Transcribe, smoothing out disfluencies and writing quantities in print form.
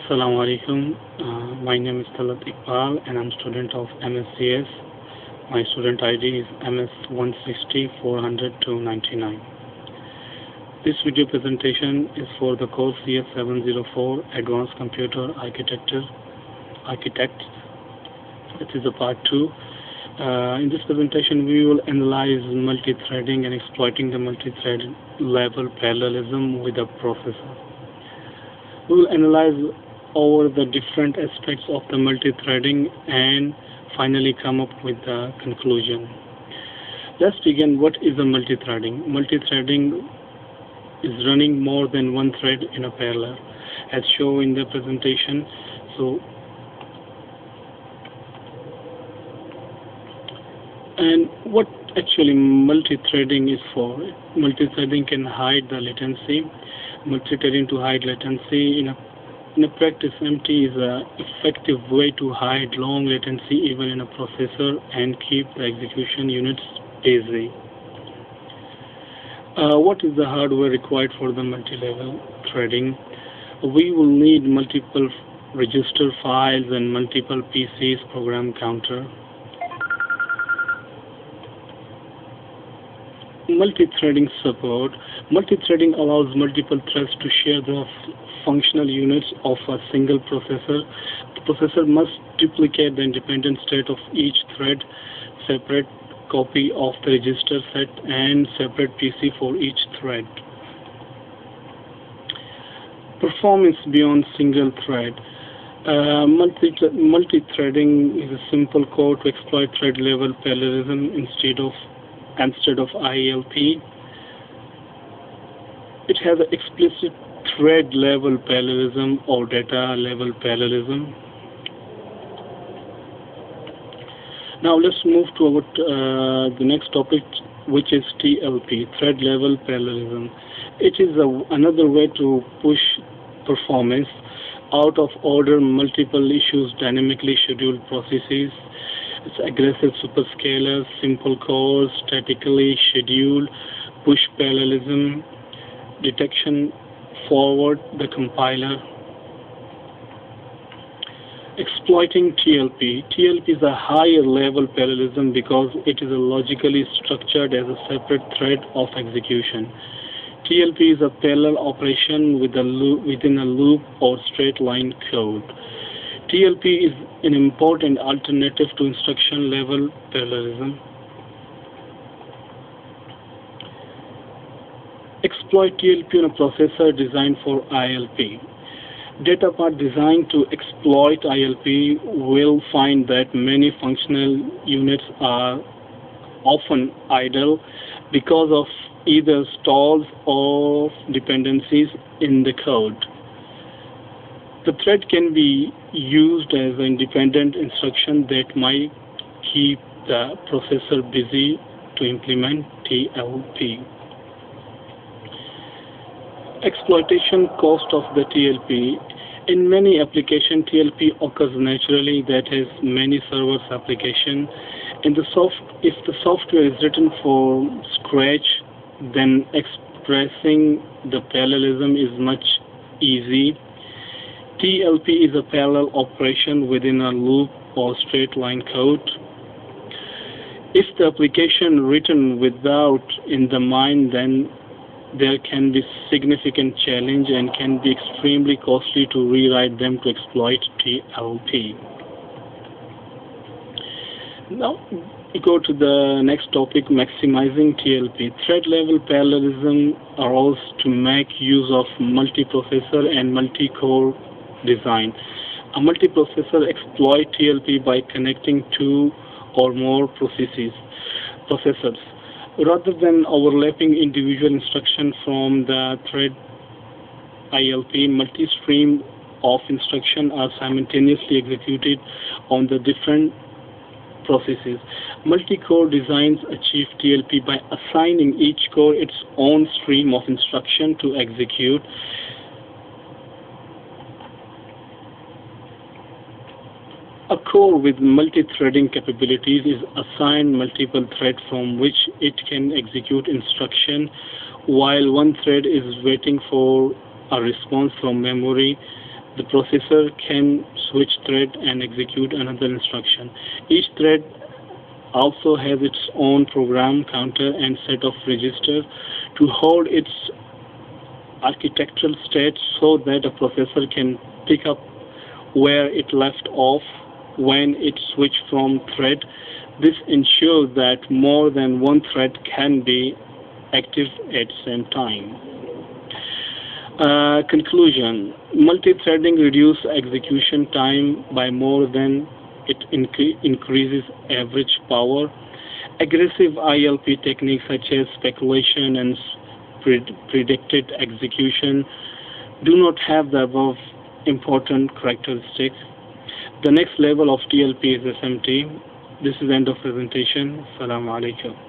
Assalamu alaikum. My name is Talat Iqbal and I'm student of MSCS. My student ID is MS160400-299. This video presentation is for the course CS704 Advanced Computer Architect. It is a part 2. In this presentation we will analyze multi-threading and exploiting the multi-thread level parallelism with a processor. We will analyze over the different aspects of the multi-threading and finally come up with the conclusion. Let's begin. What is a multi-threading? Multi-threading is running more than one thread in a parallel, as shown in the presentation. And what actually multi-threading is for? Multi-threading can hide the latency. Multi-threading to hide latency in a practice, MT is an effective way to hide long latency even in a processor and keep the execution units busy. What is the hardware required for the multi-level threading? We will need multiple register files and multiple PCs program counter. Multi-threading support. Multi-threading allows multiple threads to share the functional units of a single processor. The processor must duplicate the independent state of each thread, separate copy of the register set, and separate PC for each thread. Performance beyond single thread. Multi-threading is a simple code to exploit thread-level parallelism instead of ILP. It has an explicit thread-level parallelism or data-level parallelism. Now let's move to the next topic, which is TLP, thread-level parallelism. It is another way to push performance out of order multiple issues, dynamically scheduled processes. It's aggressive superscalars, simple cores, statically scheduled, push parallelism, detection, forward the compiler. Exploiting TLP. TLP is a higher level parallelism because it is logically structured as a separate thread of execution. TLP is a parallel operation within a loop or straight line code. TLP is an important alternative to instruction level parallelism. Exploit TLP on a processor designed for ILP. Data part designed to exploit ILP will find that many functional units are often idle because of either stalls or dependencies in the code. The thread can be used as an independent instruction that might keep the processor busy to implement TLP. Exploitation cost of the TLP. In many applications, TLP occurs naturally, that is, many servers application. If the software is written from scratch, then expressing the parallelism is much easy. TLP is a parallel operation within a loop or straight line code. If the application written without in the mind, then there can be significant challenge and can be extremely costly to rewrite them to exploit TLP. Now we go to the next topic, maximizing TLP. Thread-level parallelism allows to make use of multiprocessor and multi-core design. A multiprocessor exploits TLP by connecting two or more processors. Rather than overlapping individual instructions from the thread ILP, multi-stream of instructions are simultaneously executed on the different processes. Multi-core designs achieve TLP by assigning each core its own stream of instruction to execute. A core with multi-threading capabilities is assigned multiple threads from which it can execute instruction, while one thread is waiting for a response from memory. The processor can switch thread and execute another instruction. Each thread also has its own program counter and set of registers to hold its architectural state so that a processor can pick up where it left off when it switched from thread. This ensures that more than one thread can be active at the same time. Conclusion: multi-threading reduces execution time by more than it increases average power. Aggressive ILP techniques such as speculation and predicted execution do not have the above important characteristics. The next level of TLP is SMT. This is end of presentation. Assalamu alaikum.